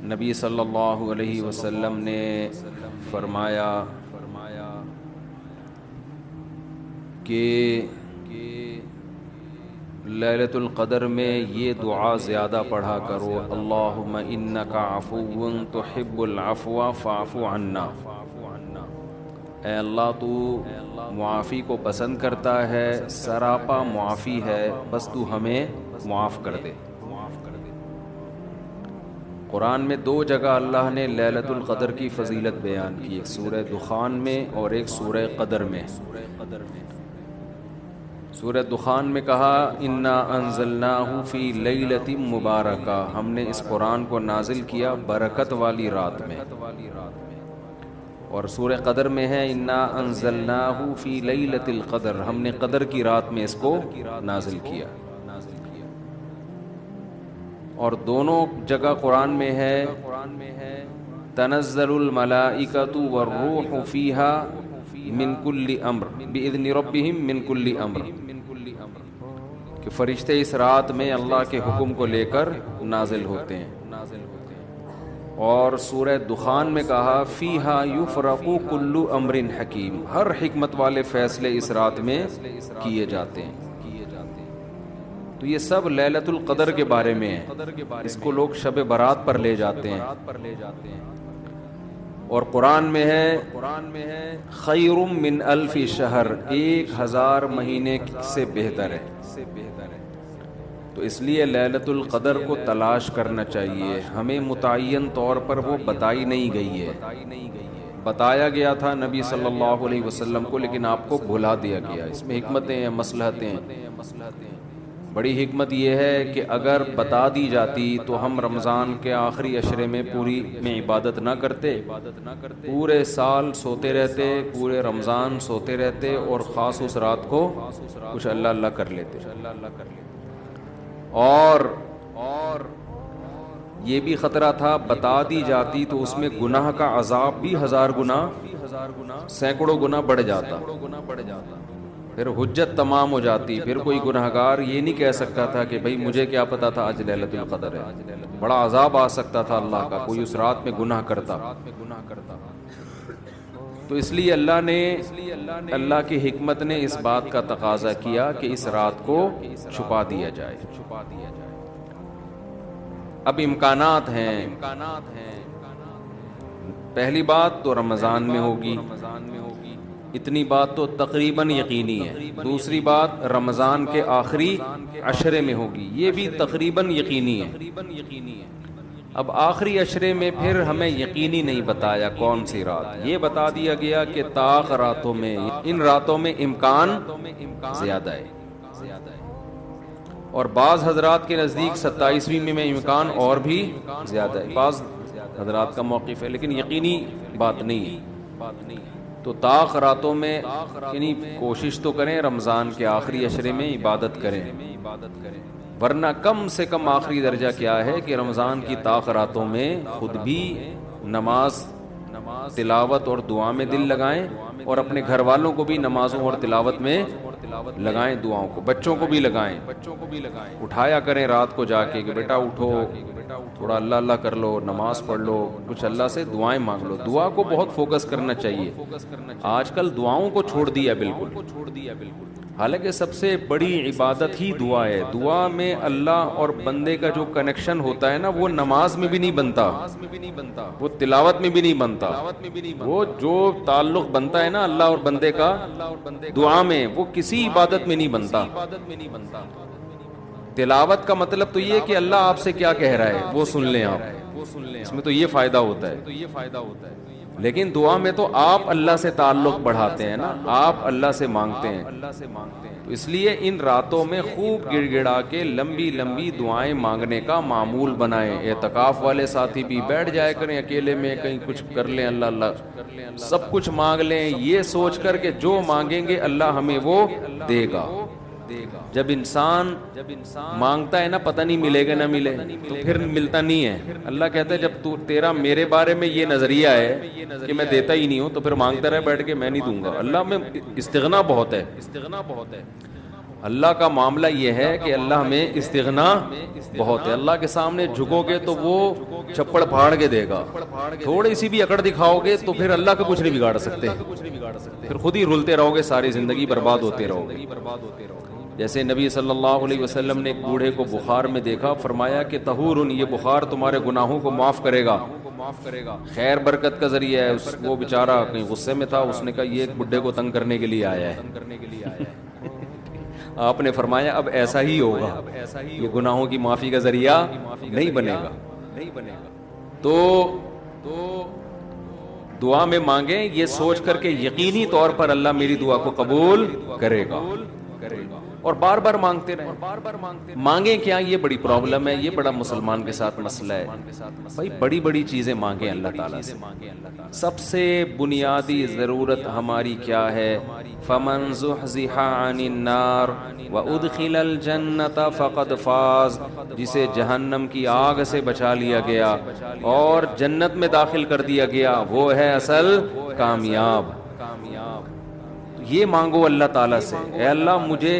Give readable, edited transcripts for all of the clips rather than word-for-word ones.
نبی صلی اللہ علیہ وسلم نے فرمایا کہ لیلۃ القدر میں یہ دعا زیادہ پڑھا کرو، اللہم انک عفو تحب العفو فاعف عنا۔ اے اللہ تو معافی کو پسند کرتا ہے، سراپا معافی ہے، بس تو ہمیں معاف کر دے۔ قرآن میں دو جگہ اللہ نے لیلۃ القدر کی فضیلت بیان کی، ایک سورہ دخان میں اور ایک سورہ قدر میں۔ سورہ دخان میں کہا انا انزلناہ فی لیلۃ مبارکہ، ہم نے اس قرآن کو نازل کیا برکت والی رات میں، اور سورہ قدر میں ہے انا انزلناہ فی لیلۃ القدر، ہم نے قدر کی رات میں اس کو نازل کیا۔ اور دونوں جگہ قرآن میں ہے تنزل الملائکۃ والروح فیہا من کل امر باذن ربہم من کل امر، کہ فرشتے اس رات میں اللہ کے حکم کو لے کر نازل ہوتے ہیں۔ اور سورہ دخان میں کہا فیہا یفرق کل امر حکیم، ہر حکمت والے فیصلے اس رات میں کیے جاتے ہیں۔ تو یہ سب لیلۃ القدر کے بارے میں ہے، اس کو لوگ شب برات پر لے جاتے ہیں۔ اور قرآن میں ہے خیر من الف شہر، 1000 مہینے سے بہتر ہے۔ تو اس لیے لیلۃ القدر کو تلاش کرنا چاہیے، ہمیں متعین طور پر وہ بتائی نہیں گئی ہے، بتایا گیا تھا نبی صلی اللہ علیہ وسلم کو، لیکن آپ کو بھلا دیا گیا۔ اس میں حکمتیں ہیں، مصلحتیں ہیں۔ بڑی حکمت یہ ہے کہ اگر بتا دی جاتی تو ہم رمضان کے آخری عشرے میں پوری میں عبادت نہ کرتے، پورے سال سوتے رہتے، پورے رمضان سوتے رہتے، اور خاص اس رات کو کچھ اللہ اللہ کر لیتے۔ اور یہ بھی خطرہ تھا بتا دی جاتی تو اس میں گناہ کا عذاب بھی 1000 گنا، سینکڑوں گنا بڑھ جاتا، پھر حجت تمام ہو جاتی، پھر کوئی گناہگار یہ نہیں کہہ سکتا تھا کہ بھائی مجھے کیا پتا تھا آج لیلۃ القدر ہے، بڑا عذاب آ سکتا تھا اللہ کا، کوئی اس رات میں گناہ کرتا۔ تو اس لیے اللہ کی حکمت نے اس بات کا تقاضا کیا کہ اس رات کو چھپا دیا جائے۔ اب امکانات ہیں، پہلی بات تو رمضان میں ہوگی، اتنی بات تو تقریباً یقینی ہے۔ دوسری بات رمضان کے آخری عشرے میں ہوگی، یہ بھی تقریباً یقینی ہے۔ اب آخری عشرے میں پھر ہمیں یقینی نہیں بتایا کون سی رات، یہ بتا دیا گیا کہ طاق راتوں میں، ان راتوں میں امکان زیادہ ہے، اور بعض حضرات کے نزدیک 27ویں میں امکان اور بھی زیادہ ہے، بعض حضرات کا موقف ہے، لیکن یقینی بات نہیں ہے۔ تو طاق راتوں میں یعنی کوشش تو کریں رمضان کے آخری عشرے میں عبادت کریں، ورنہ کم سے کم آخری درجہ کیا ہے کہ رمضان کی طاق راتوں میں خود بھی نماز، تلاوت اور دعا میں دل لگائیں، اور اپنے گھر والوں کو بھی نمازوں اور تلاوت میں لگائیں، دعاؤں کو، بچوں کو بھی لگائیں، اٹھایا کریں رات کو جا کے کہ بیٹا اٹھو، تھوڑا اللہ اللہ کر لو، نماز پڑھ لو، کچھ اللہ سے دعائیں مانگ لو۔ دعا کو بہت فوکس کرنا چاہیے، آج کل دعاؤں کو چھوڑ دیا بالکل، حالانکہ سب سے بڑی عبادت ہی دعا ہے۔ دعا میں اللہ اور بندے کا جو کنیکشن ہوتا ہے نا، وہ نماز میں بھی نہیں بنتا، وہ تلاوت میں بھی نہیں بنتا، وہ جو تعلق بنتا ہے نا اللہ اور بندے کا دعا میں، وہ کسی عبادت میں نہیں بنتا۔ تلاوت کا مطلب تو یہ کہ اللہ آپ سے کیا کہہ رہا ہے وہ سن لیں آپ، اس میں تو یہ فائدہ ہوتا ہے۔ لیکن دعا میں تو آپ اللہ سے تعلق بڑھاتے ہیں نا، آپ اللہ سے مانگتے ہیں۔ تو اس لیے ان راتوں میں خوب گڑ گڑا کے لمبی لمبی دعائیں مانگنے کا معمول بنائیں۔ اعتکاف والے ساتھی بھی بیٹھ جائے کریں اکیلے میں، کہیں کچھ کر لیں، اللہ اللہ سب کچھ مانگ لیں، یہ سوچ کر کہ جو مانگیں گے اللہ ہمیں وہ دے گا۔ جب انسان مانگتا ہے نا پتہ نہیں ملے گا نہ ملے، تو پھر ملتا نہیں ہے۔ اللہ کہتا ہے جب تیرا میرے بارے میں یہ نظریہ ہے کہ میں دیتا ہی نہیں ہوں، تو پھر مانگتا رہے بیٹھ کے، میں نہیں دوں گا۔ اللہ میں استغنا بہت ہے۔ اللہ کا معاملہ یہ ہے کہ اللہ میں استغنا بہت ہے. اللہ کے سامنے جھکو گے تو وہ چپڑ پھاڑ کے دے گا, تھوڑی سی بھی اکڑ دکھاؤ گے تو پھر اللہ کا کچھ نہیں بگاڑ سکتے, پھر خود ہی رلتے رہو گے, ساری زندگی برباد ہوتے رہو گے. جیسے نبی صلی اللہ علیہ وسلم نے ایک بوڑھے کو بخار میں دیکھا, فرمایا کہ طہور, یہ بخار تمہارے گناہوں کو معاف کرے گا, خیر برکت کا ذریعہ ہے. وہ بیچارہ کہیں غصے میں تھا, اس نے کہا یہ ایک بڈھے کو تنگ کرنے کے لیے آیا ہے. آپ نے فرمایا اب ایسا ہی ہوگا, یہ گناہوں کی معافی کا ذریعہ نہیں بنے گا. تو دعا میں مانگیں یہ سوچ کر کے یقینی طور پر اللہ میری دعا کو قبول کرے گا, اور بار بار مانگتے رہیں. مانگیں کیا, یہ بڑی پرابلم ہے, یہ بڑا مسلمان کے ساتھ مسئلہ ہے. بھائی بڑی بڑی چیزیں مانگیں اللہ تعالیٰ سے. سب سے بنیادی ضرورت ہماری کیا ہے؟ فمن زحزح عن النار وادخل الجنة فقد فاز, جسے جہنم کی آگ سے بچا لیا گیا اور جنت میں داخل کر دیا گیا, وہ ہے اصل کامیاب. یہ مانگو اللہ تعالیٰ سے, اے اللہ مجھے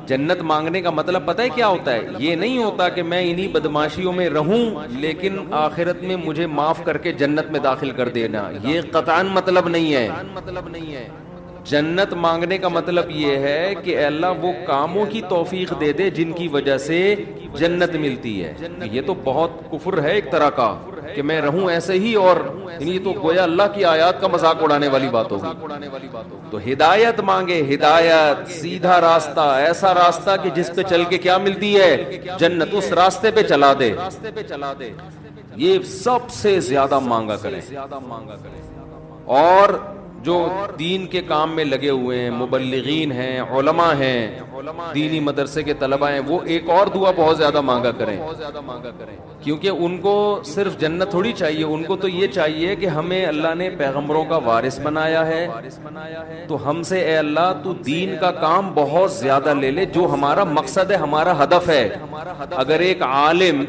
جنت. مانگنے کا مطلب پتہ ہے کیا ہوتا ہے؟ یہ نہیں ہوتا کہ میں انہی بدماشیوں میں رہوں لیکن آخرت میں مجھے معاف کر کے جنت میں داخل کر دینا, یہ قطعاً مطلب نہیں ہے. جنت مانگنے کا مطلب یہ ہے کہ اے اللہ وہ کاموں کی توفیق دے دے جن کی وجہ سے جنت ملتی ہے. یہ تو بہت کفر ہے ایک طرح کا کہ میں رہوں ایسے ہی, اور یہ تو گویا اللہ کی آیات کا مذاق اڑانے والی بات ہوگی. تو ہدایت مانگے, ہدایت, سیدھا راستہ, ایسا راستہ کہ جس پہ چل کے کیا ملتی ہے؟ جنت. اس راستے پہ چلا دے, یہ سب سے زیادہ مانگا کریں. اور جو دین کے کام میں لگے ہوئے ہیں, مبلغین ہیں, علماء ہیں, دینی مدرسے کے طلبہ ہیں, وہ ایک اور دعا بہت زیادہ مانگا کریں, کیونکہ ان کو صرف جنت تھوڑی چاہیے, ان کو تو یہ چاہیے کہ ہمیں اللہ نے پیغمبروں کا وارث بنایا ہے, تو ہم سے اے اللہ تو دین کا کام بہت زیادہ لے لے, جو ہمارا مقصد ہے, ہمارا ہدف ہے. اگر ایک عالم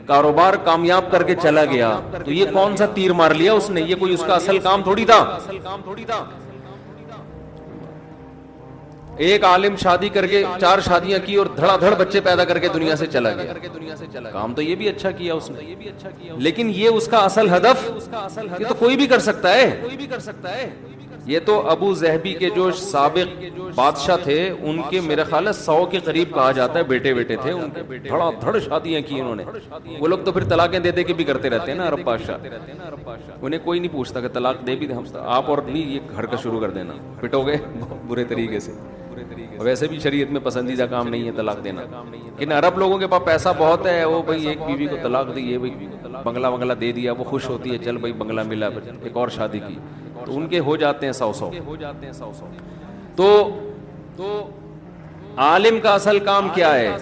کاروبار کامیاب کر کے چلا گیا تو یہ کون سا تیر مار لیا اس نے, یہ کوئی اس کا اصل کام تھوڑی تھا. ایک عالم شادی کر کے 4 شادیاں کی اور دھڑا دھڑ بچے پیدا کر کے دنیا سے چلا گیا, کام تو یہ بھی اچھا کیا اس نے, لیکن یہ اس کا اصل ہدف, یہ تو کوئی بھی کر سکتا ہے. یہ تو ابو ذہبی کے جو سابق بادشاہ تھے, ان کے میرے خیال ہے 100 کے قریب کہا جاتا ہے بیٹے تھے ان کے, دھڑا دھڑ شادیاں کی انہوں نے. وہ لوگ تو پھر طلاقیں دے دے کے بھی کرتے رہتے ہیں نا عرب بادشاہ, انہیں کوئی نہیں پوچھتا کہ طلاق دے بھی دیں, آپ اور نہیں یہ گھر کا شروع کر دینا, پٹو گے برے طریقے سے. ویسے بھی شریعت میں پسندیدہ کام نہیں ہے طلاق دینا, لیکن عرب لوگوں کے پاس پیسہ بہت ہے, وہ بھائی ایک بیوی کو طلاق دی, یہ بھائی بنگلہ دے دیا, وہ خوش ہوتی ہے, چل بھائی بنگلہ ملا, ایک اور شادی کی, تو ان کے ہو جاتے ہیں 100. تو عالم کا اصل کام کیا ہے؟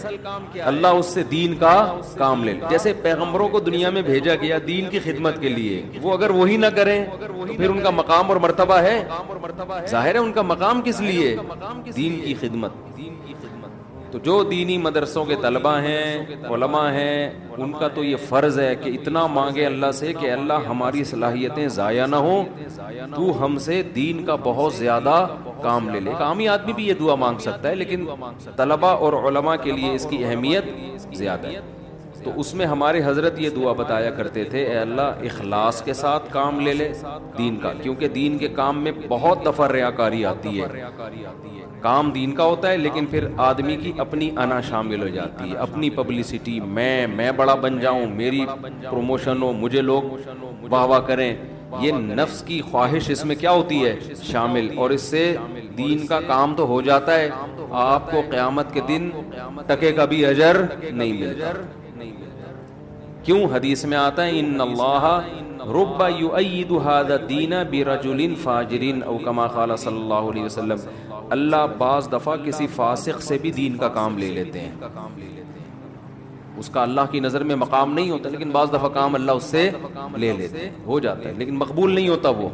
اللہ اس سے دین کا کام لے. جیسے پیغمبروں کو دنیا میں بھیجا گیا دین کی خدمت کے لیے, وہ اگر وہی نہ کریں تو پھر ان کا مقام اور مرتبہ ہے, ظاہر ہے ان کا مقام کس لیے؟ دین کی خدمت. تو جو دینی مدرسوں کے طلبہ ہیں, علماء ہیں, ان کا تو یہ فرض ہے کہ اتنا مانگے اللہ سے کہ اللہ ہماری صلاحیتیں ضائع نہ ہوں, تو ہم سے دین کا بہت زیادہ کام لے لے. ایک عامی آدمی بھی یہ دعا مانگ سکتا ہے, لیکن طلبہ اور علماء کے لیے اس کی اہمیت زیادہ ہے. تو اس میں ہمارے حضرت یہ دعا بتایا کرتے تھے, اے اللہ اخلاص کے ساتھ کام لے لے دین کا, کیونکہ دین کے کام میں بہت دفعہ ریاکاری آتی ہے. کام دین کا ہوتا ہے لیکن پھر آدمی کی اپنی انا شامل ہو جاتی ہے, اپنی پبلسٹی, میں بڑا بن جاؤں, میری پروموشن ہو, مجھے لوگ واہ واہ کریں, یہ نفس کی خواہش اس میں کیا ہوتی ہے شامل, اور اس سے دین کا کام تو ہو جاتا ہے, آپ کو قیامت کے دن ٹکے کا بھی اجر نہیں ملتا. کیوں؟ حدیث میں آتا ہے ان اللہ رب یؤید ھذا الدین برجل فاجر او کما قال صلی اللہ علیہ وسلم, اللہ بعض دفعہ کسی فاسق سے بھی دین کا کام لے لیتے ہیں. اس کا اللہ کی نظر میں مقام نہیں ہوتا, لیکن بعض دفعہ کام اللہ اس سے لے لیتے ہیں, ہو جاتا ہے, لیکن مقبول نہیں ہوتا وہ.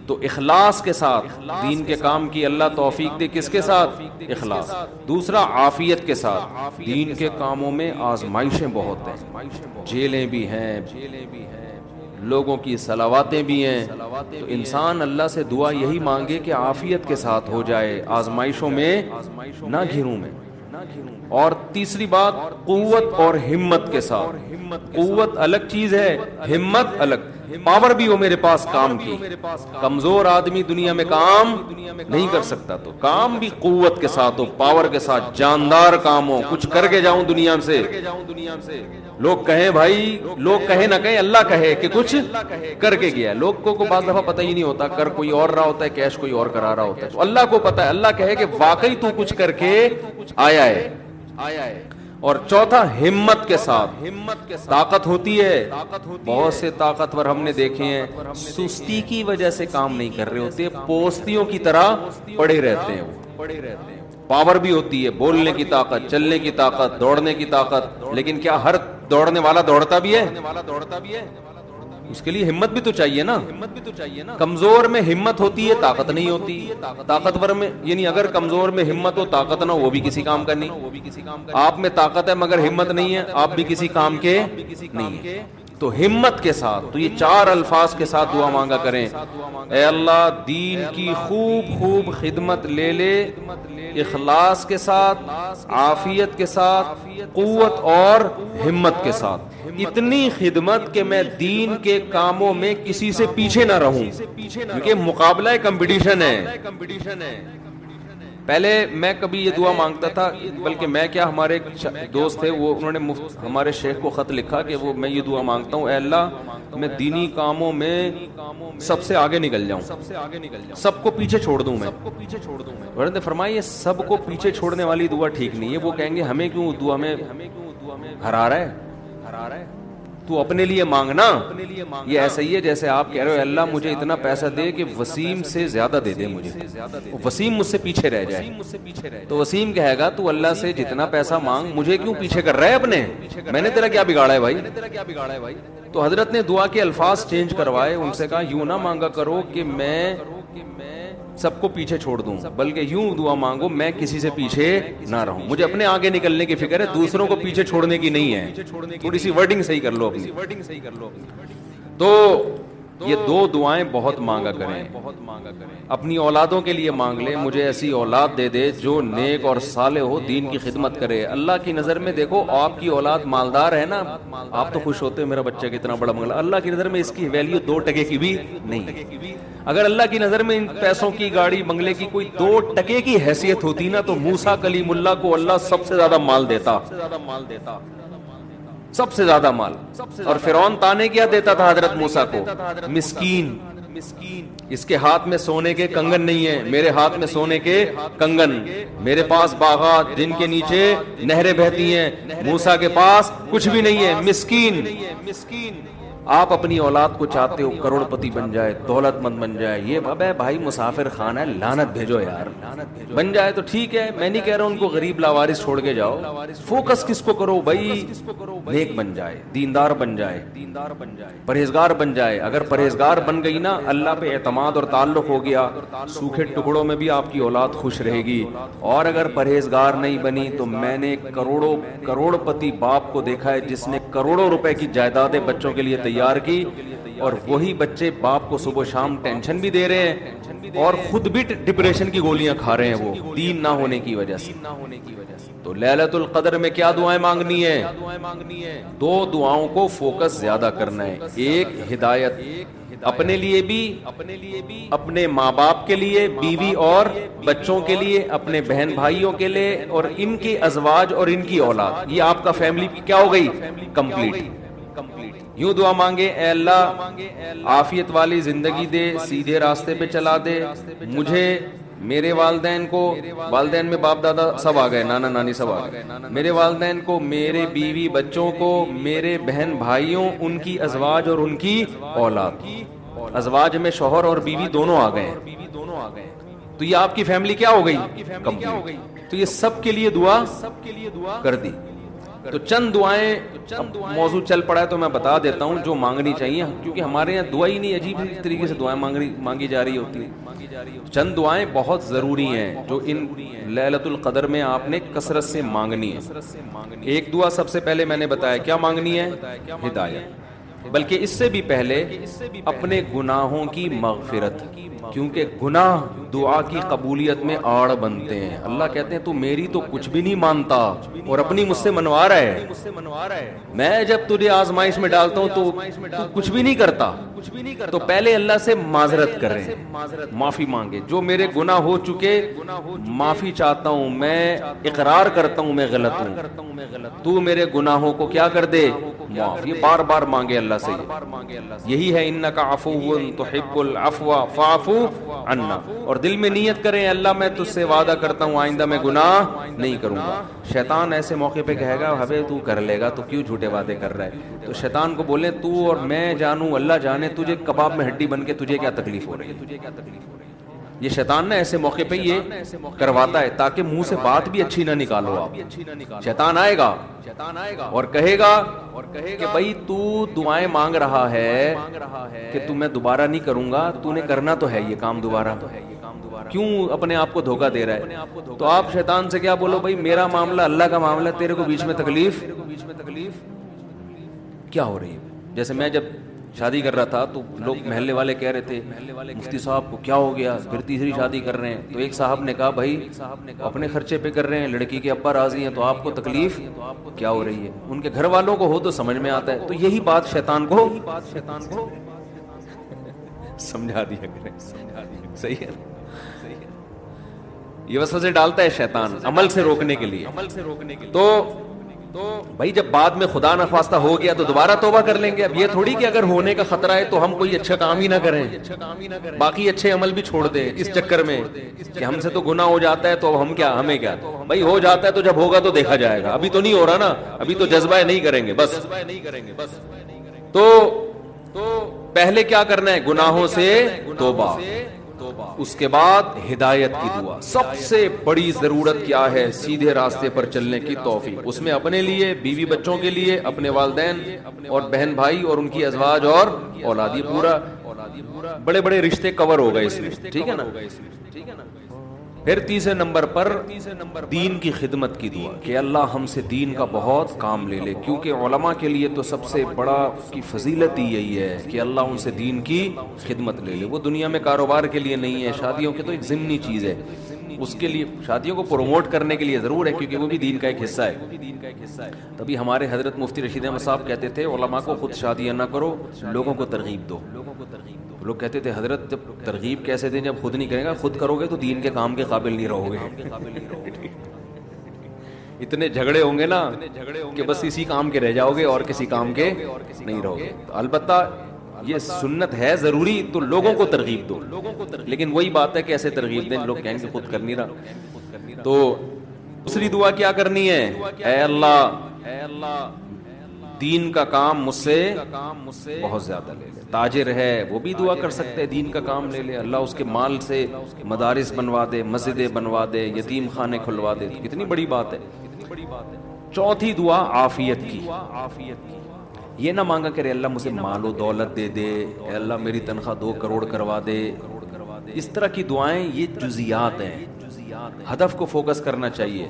تو اخلاص کے ساتھ دین کے کام کی اللہ توفیق دے. کس کے ساتھ؟ اخلاص. دوسرا عافیت کے ساتھ. دین کے کاموں میں آزمائشیں بہت ہیں, جیلیں بھی ہیں, لوگوں کی صلواتیں بھی ہیں. تو انسان اللہ سے دعا یہی مانگے کہ عافیت کے ساتھ ہو جائے, آزمائشوں میں نہ گھروں میں. اور تیسری بات, قوت اور ہمت کے ساتھ. قوت الگ چیز ہے, ہمت الگ. پاور بھی ہو میرے پاس کام کی, کمزور آدمی دنیا میں کام نہیں کر سکتا, تو کام بھی قوت کے ساتھ ہو, پاور کے ساتھ, جاندار کام ہو, کچھ کر کے جاؤں دنیا سے. لوگ کہیں بھائی, لوگ کہیں نہ کہیں, اللہ کہے کہ کچھ کر کے گیا. لوگوں کو بعض دفعہ پتہ ہی نہیں ہوتا, کر کوئی اور رہا ہوتا ہے, کیش کوئی اور کرا رہا ہوتا ہے. تو اللہ کو پتہ ہے, اللہ کہے کہ واقعی تو کچھ کر کے آیا ہے. اور چوتھا, ہمت کے ساتھ. طاقت ہوتی ہے, بہت سے طاقتور ہم نے دیکھے ہیں سستی کی وجہ سے کام نہیں کر رہے ہوتے, پوستیوں کی طرح پڑے رہتے ہیں. وہ پاور بھی ہوتی ہے, بولنے کی طاقت, چلنے کی طاقت, دوڑنے کی طاقت, لیکن کیا ہر دوڑنے والا دوڑتا بھی ہے؟ اس کے لیے ہمت بھی تو چاہیے نا. کمزور میں ہمت ہوتی ہے, طاقت نہیں ہوتی. طاقتور میں, یعنی اگر کمزور میں ہمت ہو, طاقت نہ ہو, وہ بھی کسی کام کا نہیں. آپ میں طاقت ہے مگر ہمت نہیں ہے, آپ بھی کسی کام کے نہیں ہیں. تو ہمت کے ساتھ, تو یہ 4 الفاظ کے ساتھ دعا مانگا کریں. اے اللہ دین کی خوب خدمت لے لے, اخلاص کے ساتھ, عافیت کے ساتھ, قوت اور ہمت کے ساتھ. اتنی خدمت کہ میں دین کے کاموں میں کسی سے پیچھے نہ رہوں, کیونکہ مقابلہ کمپٹیشن ہے. پہلے میں کبھی یہ دعا مانگتا تھا, بلکہ میں کیا, ہمارے ایک دوست تھے, وہ انہوں نے ہمارے شیخ کو خط لکھا کہ وہ, میں یہ دعا مانگتا ہوں, اے اللہ میں دینی کاموں میں سب سے آگے نکل جاؤں, سب کو پیچھے چھوڑ دوں. میں انہوں نے فرمایا یہ سب کو پیچھے چھوڑنے والی دعا ٹھیک نہیں ہے. وہ کہیں گے ہمیں کیوں دعا میں ہرا رہا ہے, تو اپنے لیے مانگنا. یہ ایسا ہی ہے جیسے آپ کہہ رہے ہو اللہ مجھے اتنا پیسہ دے کہ وسیم سے زیادہ دے دے مجھے, وسیم مجھ سے پیچھے رہ جائے. تو وسیم کہے گا تو اللہ سے جتنا پیسہ مانگ, مجھے کیوں پیچھے کر رہا ہے اپنے, میں نے تیرا کیا بگاڑا ہے بھائی. تو حضرت نے دعا کے الفاظ چینج کروائے, ان سے کہا یوں نہ مانگا کرو کہ میں سب کو پیچھے چھوڑ دوں, بلکہ یوں دعا مانگو میں کسی سے پیچھے نہ رہوں, مجھے اپنے آگے نکلنے کی فکر ہے, دوسروں کو پیچھے چھوڑنے کی نہیں ہے. تھوڑی سی ورڈنگ صحیح کر لو اپنی. تو یہ 2 دعائیں بہت مانگا کریں. اپنی اولادوں کے لیے مانگ لیں, مجھے ایسی اولاد دے دے جو نیک اور صالح ہو, دین کی خدمت کرے. اللہ کی نظر میں دیکھو, آپ کی اولاد مالدار ہے نا, آپ تو خوش ہوتے ہیں میرا بچہ کتنا بڑا منگلا. اللہ کی نظر میں اس کی ویلیو 2 ٹکے کی بھی نہیں ہے. اگر اللہ کی نظر میں ان پیسوں کی, گاڑی بنگلے کی کوئی 2 ٹکے کی حیثیت ہوتی نا, تو موسیٰ کلیم اللہ کو اللہ سب سے زیادہ مال دیتا, سب سے زیادہ مال. اور فرعون تانے کیا دیتا تھا حضرت موسیٰ کو, مسکین, اس کے ہاتھ میں سونے کے کنگن نہیں ہے, میرے ہاتھ میں سونے کے کنگن, میرے پاس باغات جن کے نیچے نہریں بہتی ہیں, موسیٰ کے پاس کچھ بھی نہیں ہے, مسکین. آپ اپنی اولاد کو چاہتے ہو کروڑ پتی بن جائے, دولت مند بن جائے, یہ ابے بھائی مسافر خان ہے, لعنت بھیجو یار. بن جائے تو ٹھیک ہے, میں نہیں کہہ رہا ان کو غریب لاوارث چھوڑ کے جاؤ, فوکس کس کو کرو بھائی, نیک بن جائے, دیندار بن جائے, پرہیزگار بن جائے. اگر پرہیزگار بن گئی نا, اللہ پہ اعتماد اور تعلق ہو گیا, سوکھے ٹکڑوں میں بھی آپ کی اولاد خوش رہے گی. اور اگر پرہیزگار نہیں بنی تو میں نے کروڑ پتی باپ کو دیکھا ہے جس نے کروڑوں روپے کی جائیدادیں بچوں کے لیے تیار کی, اور وہی بچے باپ کو صبح شام ٹینشن بھی دے رہے ہیں اور خود بھی ڈپریشن کی گولیاں کھا رہے ہیں, وہ دین نہ ہونے کی وجہ سے. تو لیلۃ القدر میں کیا دعائیں مانگنی ہے؟ 2 دعاؤں کو فوکس زیادہ کرنا ہے. ایک ہدایت اپنے لیے بھی, اپنے ماں باپ کے لیے, بیوی اور بچوں کے لیے, اپنے بہن بھائیوں کے لیے, اور ان کے ازواج اور ان کی اولاد. یہ آپ کا فیملی کیا ہو گئی؟ کمپلیٹ. یوں دعا مانگے, اے اللہ عافیت والی زندگی دے, سیدھے راستے پہ چلا دے مجھے, میرے والدین کو, والدین میں باپ دادا سب آ گئے, نانا نانی سب آ گئے, میرے والدین کو, میرے بیوی بچوں کو, میرے بہن بھائیوں, ان کی ازواج اور ان کی اولاد. ازواج میں شوہر اور بیوی دونوں آ گئے, تو یہ آپ کی فیملی کیا ہو گئی؟ کمپلیٹ. تو یہ سب کے لیے دعا کر دی. تو چند دعائیں, موضوع چل پڑا ہے تو میں بتا دیتا ہوں جو مانگنی چاہیے, کیونکہ ہمارے یہاں دعا ہی نہیں, عجیب طریقے سے دعائیں مانگی جا رہی ہوتی ہیں. چند دعائیں بہت ضروری ہیں جو ان لیلۃ القدر میں آپ نے کثرت سے مانگنی ہے. ایک دعا سب سے پہلے میں نے بتایا کیا مانگنی ہے؟ ہدایت. بلکہ اس سے بھی پہلے اپنے گناہوں کی مغفرت، کیونکہ گناہ دعا کی قبولیت میں آڑ بنتے ہیں۔ اللہ کہتے ہیں تو میری تو کچھ بھی نہیں مانتا اور اپنی مجھ سے منوا رہا ہے، میں جب تجھے آزمائش میں ڈالتا ہوں تو کچھ بھی نہیں کرتا، تو پہلے اللہ سے معذرت کریں، معافی مانگے، جو میرے گناہ ہو چکے معافی چاہتا ہوں، میں اقرار کرتا ہوں میں غلط ہوں، تو میرے گناہوں کو کیا کر دے، معاف۔ یہ بار بار مانگے اللہ سے، یہی ہے انک عفو تحب العفو فاعف عنا، اور دل میں نیت کریں اللہ میں تجھ سے وعدہ کرتا ہوں آئندہ میں گناہ نہیں کروں گا۔ شیطان ایسے موقع پہ کہے گا ہبے تو کر لے گا، تو کیوں جھوٹے وعدے کر رہا ہے؟ تو شیطان کو بولیں تو اور میں جانوں اللہ جانے تجھے کباب میں ہڈی بن کے تجھے کیا تکلیف ہو رہی ہے۔ یہ شیطان نا ایسے موقع پہ یہ کرواتا ہے تاکہ منہ سے بات بھی اچھی نہ نکالو آپ۔ شیطان آئے گا اور کہے گا کہ بھائی تو دعائیں مانگ رہا ہے کہ تو میں دوبارہ نہیں کروں گا، تو نے کرنا تو ہے یہ کام دوبارہ، کیوں اپنے آپ کو دھوکہ دے رہا ہے؟ تو آپ شیطان سے کیا بولو، بھائی میرا معاملہ اللہ کا معاملہ، تیرے کو بیچ میں تکلیف کیا ہو رہی ہے؟ جیسے میں جب شادی کر رہا تھا تو لوگ محلے والے کہہ رہے تھے مفتی صاحب کو کیا ہو گیا، پھر تیسری شادی کر رہے ہیں، تو ایک صاحب نے کہا بھائی اپنے خرچے پہ کر رہے ہیں، لڑکی کے ابا راضی ہیں، تو آپ کو تکلیف کیا ہو رہی ہے؟ ان کے گھر والوں کو ہو تو سمجھ میں آتا ہے۔ تو یہی بات شیطان کو سمجھا دیا کریں، صحیح ہے، یہ وسوسے ڈالتا ہے شیطان عمل سے روکنے کے لیے۔ تو بھائی جب بعد میں خدا نخواستہ ہو گیا تو دوبارہ توبہ کر لیں گے۔ اب یہ تھوڑی کہ اگر ہونے کا خطرہ ہے تو ہم کوئی اچھا کام ہی نہ کریں، باقی اچھے عمل بھی چھوڑ دیں اس چکر میں کہ ہم سے تو گناہ ہو جاتا ہے تو اب ہمیں کیا، بھائی ہو جاتا ہے تو جب ہوگا تو دیکھا جائے گا، ابھی تو نہیں ہو رہا نا، ابھی تو جذبہ نہیں کریں گے بس۔ تو پہلے کیا کرنا ہے، گناہوں سے توبہ، اس کے بعد ہدایت کی دعا۔ سب سے بڑی ضرورت کیا ہے، سیدھے راستے پر چلنے کی توفیق، اس میں اپنے لیے، بیوی بچوں کے لیے، اپنے والدین اور بہن بھائی اور ان کی ازواج اور اولاد، یہ پورا بڑے بڑے رشتے کور ہو گئے اس میں، ٹھیک ہے نا۔ پھر تیسرے نمبر پر دین کی خدمت کی دعا کہ اللہ ہم سے دین کا بہت کام لے لے، کیونکہ علماء کے لیے تو سب سے بڑا کی فضیلت ہی یہی ہے کہ اللہ ان سے دین کی خدمت لے لے۔ وہ دنیا میں کاروبار کے لیے نہیں ہے، شادیوں کے تو ایک ضمنی چیز ہے، اس کے لیے شادیوں کو پروموٹ کرنے کے لیے ضرور ہے کیونکہ وہ بھی دین کا ایک حصہ ہے۔ تبھی ہمارے حضرت مفتی رشید احمد صاحب کہتے تھے علماء کو خود شادیاں نہ کرو، لوگوں کو ترغیب دو۔ لوگ کہتے تھے حضرت جب ترغیب کیسے دیں جب خود نہیں کرے گا، خود کرو گے تو دین کے کام کے قابل نہیں رہو گے، اتنے جھگڑے ہوں گے نا کہ بس اسی کام کے رہ جاؤ گے اور کسی کام کے نہیں رہو گے۔ تو البتہ یہ سنت ہے ضروری تو لوگوں کو ترغیب دو، لیکن وہی بات ہے کہ ایسے ترغیب دیں لوگ کہیں گے خود کر نہیں رہا۔ تو دوسری دعا کیا کرنی ہے، اے اللہ دین کا کام مجھ سے بہت زیادہ لے لے۔ تاجر ہے وہ بھی دعا کر سکتے دین کا کام لے لے، اللہ اس کے مال سے مدارس بنوا دے، مسجدیں بنوا دے، یتیم خانے کھلوا دے، کتنی بڑی بات ہے۔ چوتھی دعا عافیت کی، یہ نہ مانگا کرے اللہ مجھے مال و دولت دے دے، اے اللہ میری تنخواہ 2 کروڑ کروا دے، اس طرح کی دعائیں یہ جزیات ہیں، ہدف کو فوکس کرنا چاہیے۔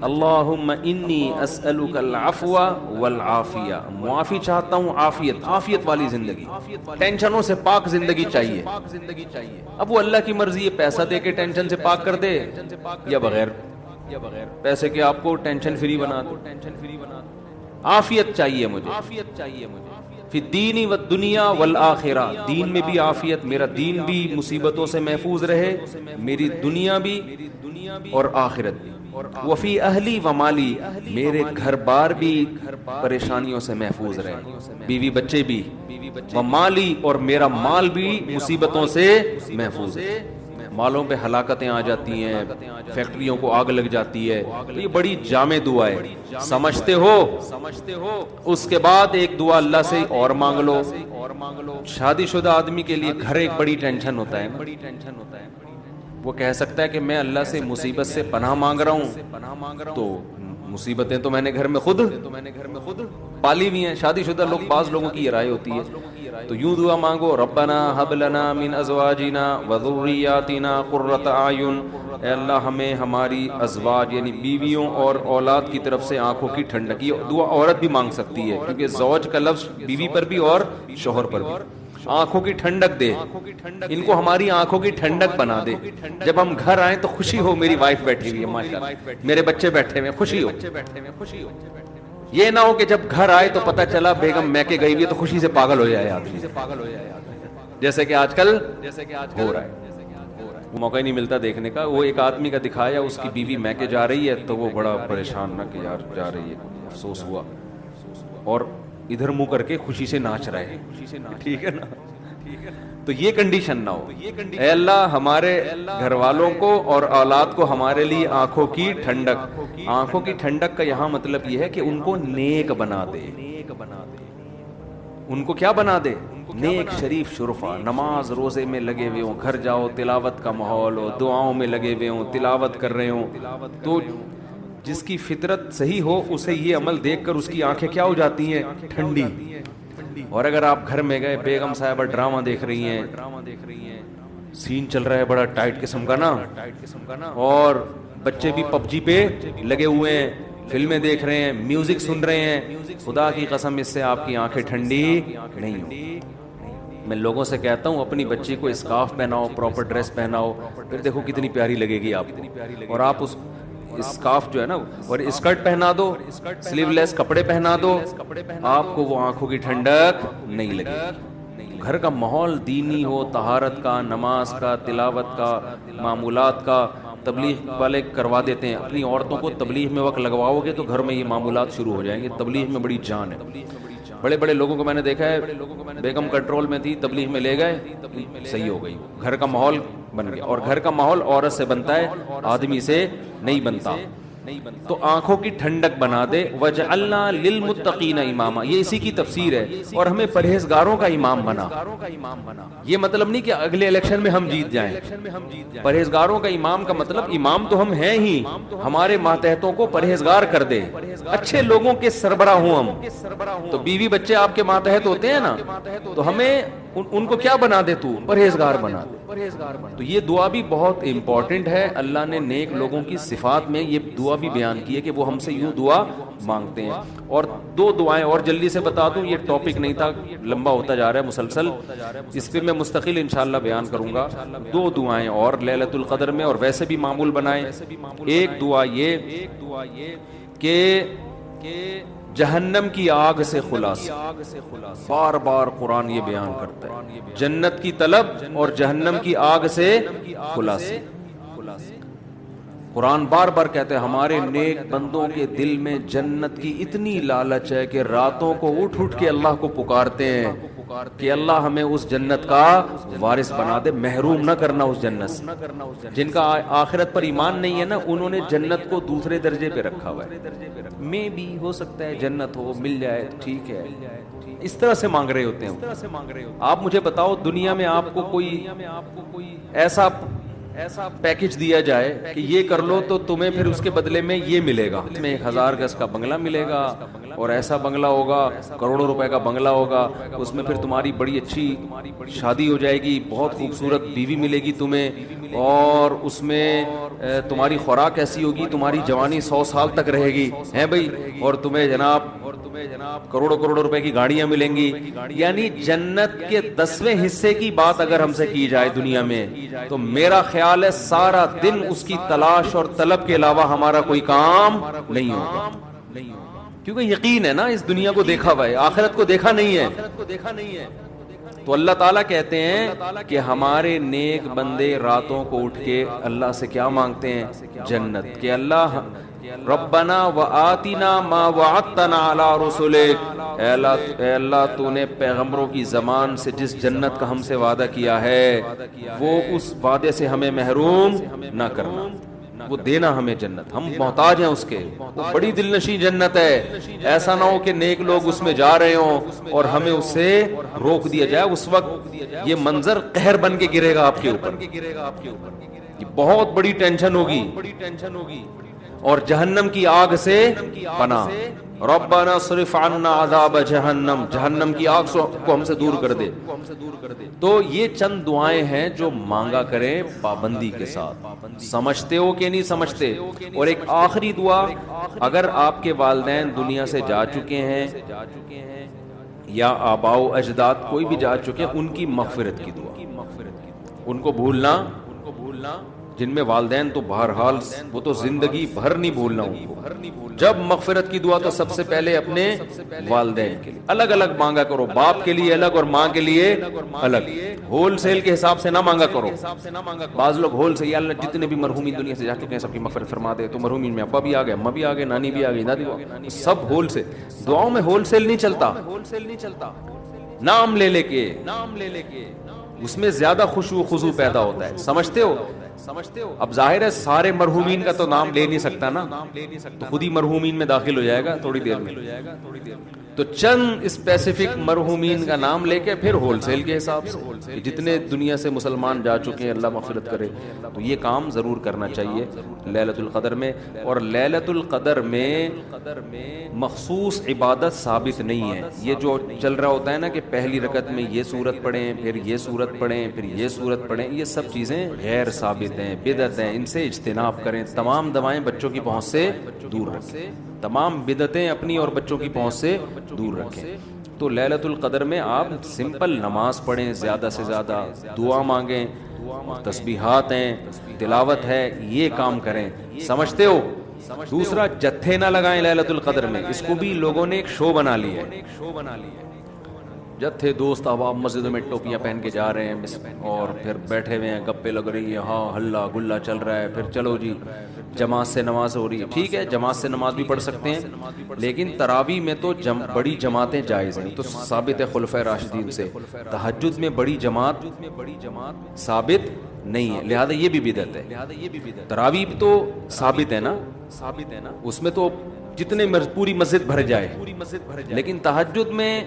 اللہم انی اسألک العفو والعافیہ، معافی چاہتا ہوں، عافیت والی زندگی، ٹینشنوں سے پاک زندگی چاہیے۔ اب وہ اللہ کی مرضی ہے، پیسہ دے کے ٹینشن سے پاک کر دے یا بغیر پیسے کے آپ کو ٹینشن فری بنا دے، عافیت چاہیے مجھے، فی الدین والدنیا والآخرہ، دین میں بھی عافیت، میرا دین بھی مصیبتوں سے محفوظ رہے، میری دنیا بھی اور آخرت بھی، وفی اہلی و مالی، میرے گھر بار بھی پریشانیوں سے محفوظ رہے، بیوی بچے بھی، و مالی اور میرا مال بھی مصیبتوں سے محفوظ ہے۔ مالوں پہ ہلاکتیں آ جاتی ہیں، فیکٹریوں کو آگ لگ جاتی ہے، تو یہ بڑی جامع دعا ہے، سمجھتے ہو۔ اس کے بعد ایک دعا اللہ سے اور مانگ لو، شادی شدہ آدمی کے لیے گھر ایک بڑی ٹینشن ہوتا ہے، وہ کہہ سکتا ہے کہ میں اللہ سے مصیبت سے پناہ مانگ رہا ہوں، تو مصیبتیں تو میں نے گھر میں خود پالی ہوئی ہیں۔ شادی شدہ لوگ، بعض لوگوں کی یہ رائے ہوتی ہے، تو یوں دعا مانگو، ربنا ہب لنا من ازواجنا وذریاتنا قرۃ اعین، اے اللہ ہمیں ہماری ازواج یعنی بیویوں اور اولاد کی طرف سے آنکھوں کی ٹھنڈک، یہ دعا عورت بھی مانگ سکتی ہے کیونکہ زوج کا لفظ بیوی پر بھی اور شوہر پر بھی، آنکھوں کی ٹھنڈک دے، ان کو ہماری آنکھوں کی ٹھنڈک بنا دے، جب ہم گھر آئیں تو خوشی ہو میری وائف بیٹھی ہوئی ہے ماشاءاللہ، میرے بچے بیٹھے ہوئے، خوشی ہو، یہ نہ ہو کہ جب گھر آئے تو پتہ چلا بیگم میکے گئی ہوئی ہے تو خوشی سے پاگل ہو جائے آدمی، جیسے کہ آج کل ہو رہا ہے، وہ موقع ہی نہیں ملتا دیکھنے کا۔ وہ ایک آدمی کا دکھایا، اس کی بیوی میکے جا رہی ہے تو وہ بڑا پریشان نہ کہ یار جا رہی ہے، افسوس ہوا، اور ادھر منہ کر کے خوشی سے ناچ رہے، ٹھیک ہے نا، تو یہ کنڈیشن نہ ہو۔ اے اللہ ہمارے گھر والوں کو اور اولاد کو ہمارے لیے آنکھوں کی ٹھنڈک، آنکھوں کی ٹھنڈک کا یہاں مطلب یہ ہے کہ ان کو نیک بنا دے، ان کو کیا بنا دے؟ نیک شریف شرفا، نماز روزے میں لگے ہوئے ہوں، گھر جاؤ تلاوت کا ماحول ہو، دعاؤں میں لگے ہوئے ہوں، تلاوت کر رہے ہوں، تو جس کی فطرت صحیح ہو اسے یہ عمل دیکھ کر اس کی آنکھیں کیا ہو جاتی ہیں؟ ٹھنڈی۔ اور اگر آپ گھر میں گئے، بیگم صاحبہ ڈرامہ دیکھ رہی ہیں، سین چل رہا ہے بڑا ٹائٹ قسم کا نا، اور بچے بھی پب جی پہ لگے ہوئے ہیں، فلمیں دیکھ رہے ہیں، میوزک سن رہے ہیں، خدا کی قسم اس سے آپ کی آنکھیں ٹھنڈی نہیں ہوں۔ میں لوگوں سے کہتا ہوں اپنی بچی کو اسکارف پہناؤ، پراپر ڈریس پہناؤ، پھر دیکھو کتنی پیاری لگے گی آپ کو، اور آپ اس اسکارف جو ہے نا اور اسکرٹ پہنا دو، سلیو لیس کپڑے پہنا دو، آپ کو وہ آنکھوں کی ٹھنڈک نہیں لگے۔ گھر کا ماحول دینی ہو، طہارت کا، نماز کا، تلاوت کا، معمولات کا۔ تبلیغ والے کروا دیتے ہیں، اپنی عورتوں کو تبلیغ میں وقت لگواؤ گے تو گھر میں یہ معمولات شروع ہو جائیں گے۔ تبلیغ میں بڑی جان ہے، بڑے بڑے لوگوں کو میں نے دیکھا ہے، بیگم کنٹرول میں تھی، تبلیغ میں لے گئے، صحیح ہو گئی، گھر کا ماحول بن گیا۔ اور گھر کا ماحول عورت سے بنتا ہے، آدمی سے نہیں بنتا۔ تو آنکھوں کی ٹھنڈک بنا دے، وَجْعَلْنَا لِلْمُتَّقِينَ اماما، یہ اسی کی تفسیر ہے، اور ہمیں پرہیزگاروں کا امام بنا۔ یہ مطلب نہیں کہ اگلے الیکشن میں ہم جیت جائیں، پرہیزگاروں کا امام کا مطلب امام تو ہم ہیں ہی، ہمارے ماتحتوں کو پرہیزگار کر دے، اچھے لوگوں کے سربراہ ہوں ہم۔ تو بیوی بچے آپ کے ماتحت ہوتے ہیں نا، تو ہمیں ان کو کیا بنا دے؟ تو پرہیزگار بنا دے۔ تو یہ دعا بھی بہت امپورٹنٹ ہے، اللہ نے نیک لوگوں کی صفات میں یہ دعا بھی بیان کی ہے کہ وہ ہم سے یوں دعا مانگتے ہیں۔ اور دو دعائیں اور جلدی سے بتا دوں، یہ ٹاپک نہیں تھا، لمبا ہوتا جا رہا ہے مسلسل، اس پہ میں مستقل انشاءاللہ بیان کروں گا۔ دو دعائیں اور لیلۃ القدر میں، اور ویسے بھی معمول بنائیں۔ ایک دعا یہ کہ جہنم کی آگ سے خلاص، بار بار قرآن یہ بیان کرتا ہے، جنت کی طلب اور جہنم کی آگ سے خلاصی۔ قرآن بار بار کہتے ہیں ہمارے نیک بندوں کے دل میں جنت کی اتنی لالچ ہے کہ راتوں کو اٹھ اٹھ کے اللہ کو پکارتے ہیں کہ اللہ ہمیں اس جنت کا وارث بنا دے، محروم نہ کرنا اس جنت سے۔ جن کا آخرت پر ایمان نہیں ہے نا، انہوں نے جنت کو دوسرے درجے پہ رکھا ہوا ہے، میں بھی ہو سکتا ہے جنت ہو، مل جائے ٹھیک ہے، اس طرح سے مانگ رہے ہوتے ہیں۔ آپ مجھے بتاؤ دنیا میں آپ کو کوئی ایسا پیکج دیا جائے کہ یہ کر لو تو تمہیں پھر اس کے بدلے میں یہ ملے گا، اس میں 1000 گز کا بنگلہ ملے گا، اور ایسا بنگلہ ہوگا، کروڑوں روپے کا بنگلہ ہوگا، اس میں پھر تمہاری بڑی اچھی شادی ہو جائے گی، بہت خوبصورت بیوی ملے گی تمہیں، اور اس میں تمہاری خوراک ایسی ہوگی، تمہاری جوانی 100 سال تک رہے گی، ہیں بھائی، اور تمہیں جناب کروڑوں کروڑوں روپے کی گاڑیاں ملیں گی۔ یعنی جنت کے 10ویں حصے کی بات اگر ہم سے کی جائے دنیا میں، تو میرا خیال ہے سارا دن اس کی تلاش اور طلب کے علاوہ ہمارا کوئی کام نہیں ہوگا، کیونکہ یقین ہے نا اس دنیا کو دیکھا ہوا ہے، آخرت کو دیکھا نہیں ہے۔ تو اللہ تعالیٰ کہتے ہیں کہ ہمارے نیک بندے راتوں کو اٹھ کے اللہ سے کیا مانگتے ہیں؟ جنت، کہ اللہ ربنا وآتنا ما وعدتنا علی رسلک، اے اللہ تو نے پیغمبروں کی زبان سے جس جنت کا ہم سے وعدہ کیا ہے وہ اس وعدے سے ہمیں محروم نہ کرنا، وہ دینا ہمیں جنت، ہم محتاج ہیں اس کے، وہ بڑی دل نشیں جنت ہے، ایسا نہ ہو کہ نیک لوگ اس میں جا رہے ہوں اور ہمیں اس سے روک دیا جائے، اس وقت یہ منظر قہر بن کے گرے گا آپ کے اوپر، یہ بہت بڑی ٹینشن ہوگی۔ اور جہنم کی آگ سے پناہ. ربنا صرف عنا عذاب جہنم، جہنم کی آگ کو ہم سے دور کر دے. تو یہ چند دعائیں ہیں جو مانگا کریں پابندی کے ساتھ. سمجھتے ہو کہ نہیں سمجھتے؟ اور ایک آخری دعا، اگر آپ کے والدین دنیا سے جا چکے ہیں یا آباء و اجداد کوئی بھی جا چکے ہیں، ان کی مغفرت کی دعا. ان کو بھولنا، جن میں والدین تو بہرحال وہ تو زندگی بھر نہیں بھولنا ان کو. جب مغفرت کی دعا تو سب سے پہلے اپنے والدین کے لیے الگ الگ مانگا کرو، باپ کے لیے الگ اور ماں کے لیے الگ. ہول سیل کے حساب سے نہ مانگا کرو. بعض لوگ ہول سے، یا اللہ جتنے بھی مرحومین دنیا سے جا چکے ہیں سب کی مغفرت فرما دے. تو مرحومین میں ابا بھی آ گئے، اماں بھی آ گئے، نانی بھی آ گئی، دادی بھی آ گئی، سب ہول سے. دعاؤں میں ہول سیل نہیں چلتا. نام لے لے کے اس میں زیادہ خشوع و خضوع پیدا ہوتا ہے. سمجھتے ہو؟ اب ظاہر ہے سارے مرحومین کا تو نام لے نہیں سکتا نا، تو خود ہی مرحومین میں داخل ہو جائے گا تھوڑی دیر میں. تو چند اسپیسیفک مرحومین کا نام لے کے پھر ہول سیل کے حساب سے جتنے دنیا سے مسلمان جا چکے ہیں اللہ مغفرت کرے. تو یہ کام ضرور کرنا چاہیے لیلۃ القدر میں. اور لیلۃ القدر میں مخصوص عبادت ثابت نہیں ہے. یہ جو چل رہا ہوتا ہے نا کہ پہلی رکعت میں یہ سورت پڑھیں، پھر یہ سورت پڑھیں، پھر یہ سورت پڑھیں، یہ سب چیزیں غیر ثابت ہیں، بدعت ہیں. ان سے اجتناب کریں. تمام دوائیں بچوں کی پہنچ سے دور رکھیں. تمام بدعتیں اپنی اور بچوں کی پہنچ سے دور رکھیں. تو لیلۃ القدر میں آپ سمپل نماز پڑھیں، زیادہ سے زیادہ دعا مانگیں، تسبیحات ہیں، تلاوت ہے، یہ کام کریں. سمجھتے ہو؟ دوسرا، جتھے نہ لگائیں لیلۃ القدر میں. اس کو بھی لوگوں نے ایک شو بنا لی ہے. جتھے دوست احباب مسجدوں میں ٹوپیاں پہن کے جا رہے ہیں اور پھر بیٹھے ہوئے ہیں، گپے لگ رہی ہیں، ہاں ہلا گلا چل رہا ہے. پھر چلو جی جماعت سے نماز ہو رہی ہے، ٹھیک ہے جماعت سے نماز بھی پڑھ سکتے ہیں، لیکن تراویح میں تو بڑی جماعتیں جائز ہیں. تو ثابت ہے خلفائے راشدین سے. تہجد میں بڑی جماعت ثابت نہیں ہے، لہذا یہ بھی بدعت ہے. تراویح تو ثابت ہے نا، اس میں تو جتنے پوری مسجد بھر جائے، لیکن تہجد میں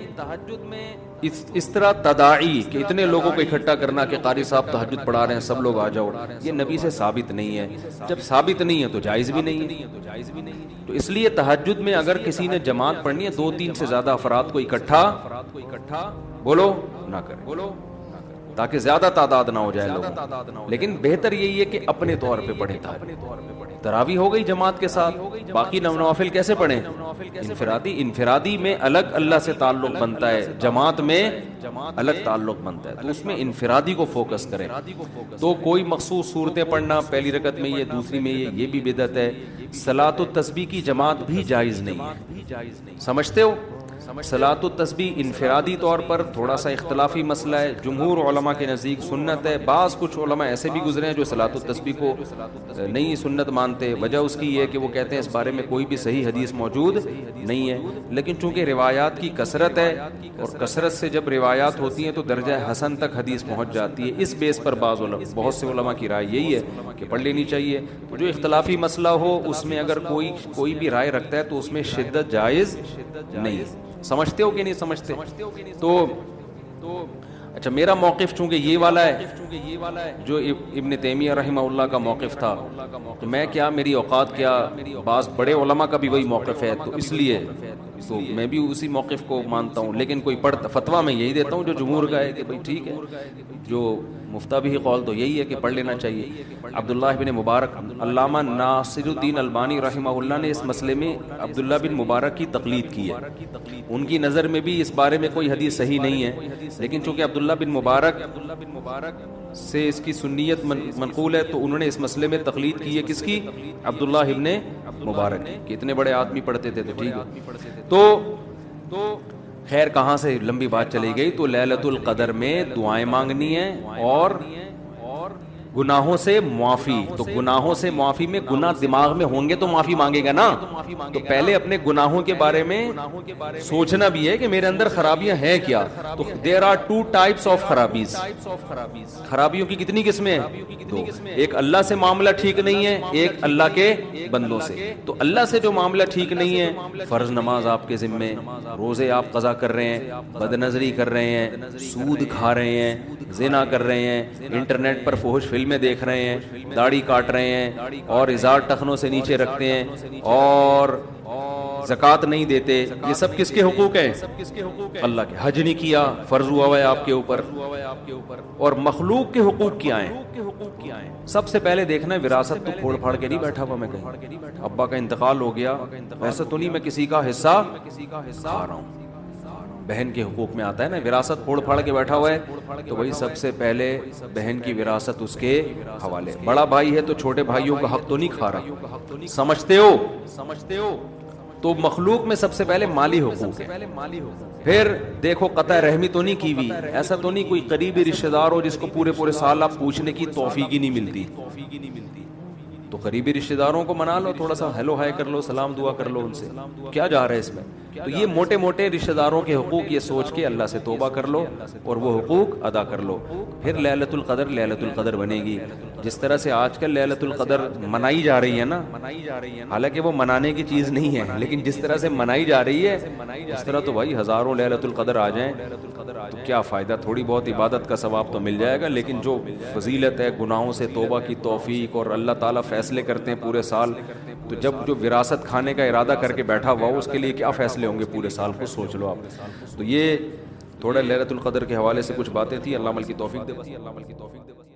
اس طرح تداعی کہ اتنے لوگوں کو اکٹھا کرنا کہ قاری صاحب تہجد پڑھا رہے ہیں سب لوگ آ جاؤ، یہ نبی سے ثابت نہیں ہے. جب ثابت نہیں ہے تو جائز بھی نہیں ہے. تو اس لیے تہجد میں اگر کسی نے جماعت پڑھنی ہے 2-3 سے زیادہ افراد کو اکٹھا بولو نہ کریں، تاکہ زیادہ تعداد نہ ہو جائے لوگوں. لیکن بہتر یہی ہے کہ اپنے طور پہ پڑھیں. تراویح ہو گئی جماعت کے ساتھ، باقی نوافل کیسے پڑھیں؟ انفرادی میں الگ اللہ سے تعلق بنتا ہے، جماعت میں الگ تعلق بنتا ہے. تو اس میں انفرادی کو فوکس کریں. تو کوئی مخصوص صورتیں پڑھنا، پہلی رکعت میں یہ، دوسری میں یہ بھی بدعت ہے. صلاۃ التسبیح کی جماعت بھی جائز نہیں ہے. سمجھتے ہو؟ صلاۃ التسبیح انفرادی طور پر تھوڑا سا اختلافی مسئلہ ہے. جمہور علماء کے نزدیک سنت ہے. بعض کچھ علماء ایسے بھی گزرے ہیں جو صلاۃ التسبیح کو نہیں سنت مانتے. وجہ اس کی یہ کہ وہ کہتے ہیں اس بارے میں کوئی بھی صحیح حدیث موجود نہیں ہے. لیکن چونکہ روایات کی کثرت ہے اور کثرت سے جب روایات ہوتی ہیں تو درجہ حسن تک حدیث پہنچ جاتی ہے. اس بیس پر بہت سے علماء کی رائے یہی ہے کہ پڑھ لینی چاہیے. تو جو اختلافی مسئلہ ہو اس میں اگر کوئی بھی رائے رکھتا ہے تو اس میں شدت جائز نہیں. سمجھتے ہو کہ نہیں سمجھتے؟ تو اچھا، میرا موقف چونکہ یہ والا ہے جو ابن تیمیہ رحمہ اللہ کا موقف تھا، تو میں کیا، میری اوقات کیا، بعض بڑے علماء کا بھی وہی موقف ہے، تو اس لیے تو میں بھی اسی موقف کو مانتا ہوں. لیکن کوئی فتویٰ میں یہی دیتا ہوں جو جمہور کا ہے کہ بھائی ٹھیک ہے، جو مفتہ بھی قول تو یہی ہے کہ پڑھ لینا چاہیے. عبداللہ بن مبارک، علامہ ناصر الدین البانی رحمہ اللہ نے اس مسئلے میں عبداللہ بن مبارک کی تقلید کی ہے. ان کی نظر میں بھی اس بارے میں کوئی حدیث صحیح نہیں ہے، لیکن چونکہ عبداللہ بن مبارک سے اس کی سنیت منقول ہے تو انہوں نے اس مسئلے میں تقلید کی ہے. کس کی؟ عبداللہ ابن مبارک کی. اتنے بڑے آدمی پڑھتے تھے تو ٹھیک ہے. تو خیر کہاں سے لمبی بات چلی گئی. تو لیلۃ القدر میں دعائیں مانگنی ہیں اور گناہوں سے معافی. تو گناہوں سے معافی میں گناہ دماغ میں ہوں گے تو معافی مانگے گا نا. تو پہلے اپنے گناہوں کے بارے میں سوچنا بھی ہے کہ میرے اندر خرابیاں ہیں کیا. تو دیر آر 2 types of خرابیز. خرابیوں کی کتنی قسمیں ہیں؟ 2. ایک اللہ سے معاملہ ٹھیک نہیں ہے، ایک اللہ کے بندوں سے. تو اللہ سے جو معاملہ ٹھیک نہیں ہے، فرض نماز آپ کے ذمے، روزے آپ قضا کر رہے ہیں، بد نظری کر رہے ہیں، سود کھا رہے ہیں، زنا کر رہے ہیں، انٹرنیٹ پر فحش فلم فلمیں دیکھ رہے ہیں، داڑھی کاٹ رہے ہیں اور ازار ٹخنوں سے نیچے رکھتے ہیں اور زکوٰۃ نہیں دیتے، یہ سب کس کے حقوق ہیں؟ اللہ کے۔ حج نہیں کیا، فرض ہوا ہے آپ کے اوپر۔ اور مخلوق کے حقوق کیا ہیں؟ سب سے پہلے دیکھنا ہے وراثت تو پھوڑ پھاڑ کے نہیں بیٹھا ہوا میں کہیں، ابا کا انتقال ہو گیا ویسے تو نہیں میں کسی کا حصہ کھا رہا ہوں۔ بہن کے حقوق میں آتا ہے نا، وراثت پھوڑ پھاڑ کے بیٹھا ہوا ہے تو وہی سب سے پہلے بہن کی وراثت اس کے حوالے۔ بڑا بھائی ہے تو چھوٹے بھائیوں کا حق تو نہیں کھا رہا، سمجھتے ہو؟ تو مخلوق میں سب سے پہلے مالی حقوق ہے، پھر دیکھو قطع رحمی تو نہیں کی ہوئی، ایسا تو نہیں کوئی قریبی رشتہ دار ہو جس کو پورے سال آپ پوچھنے کی توفیق ہی نہیں ملتی، تو قریبی رشتہ داروں کو منا لو، تھوڑا سا ہیلو ہائے کر لو، سلام دعا کر لو ان سے، کیا جا رہا ہے اس میں؟ تو یہ موٹے موٹے رشتہ داروں کے حقوق یہ سوچ کے اللہ سے توبہ کر لو اور وہ حقوق ادا کر لو، پھر لیلۃ القدر بنے گی۔ جس طرح سے آج کل لیلۃ القدر منائی جا رہی ہے نا، حالانکہ وہ منانے کی چیز نہیں ہے، لیکن جس طرح سے منائی جا رہی ہے اس طرح تو بھائی ہزاروں لیلۃ القدر آ جائیں تو کیا فائدہ، تھوڑی بہت عبادت کا ثواب تو مل جائے گا، لیکن جو فضیلت ہے گناہوں سے توبہ کی توفیق، اور اللہ تعالیٰ فیصلے کرتے ہیں پورے سال، تو جب جو وراثت کھانے کا ارادہ کر کے بیٹھا ہوا ہو اس کے لیے کیا فیصلے ہوں گے پورے سال، کو سوچ لو آپ۔ تو یہ تھوڑا لیلۃ القدر کے حوالے سے کچھ باتیں تھیں، اللہ عمل کی توفیق دے بس۔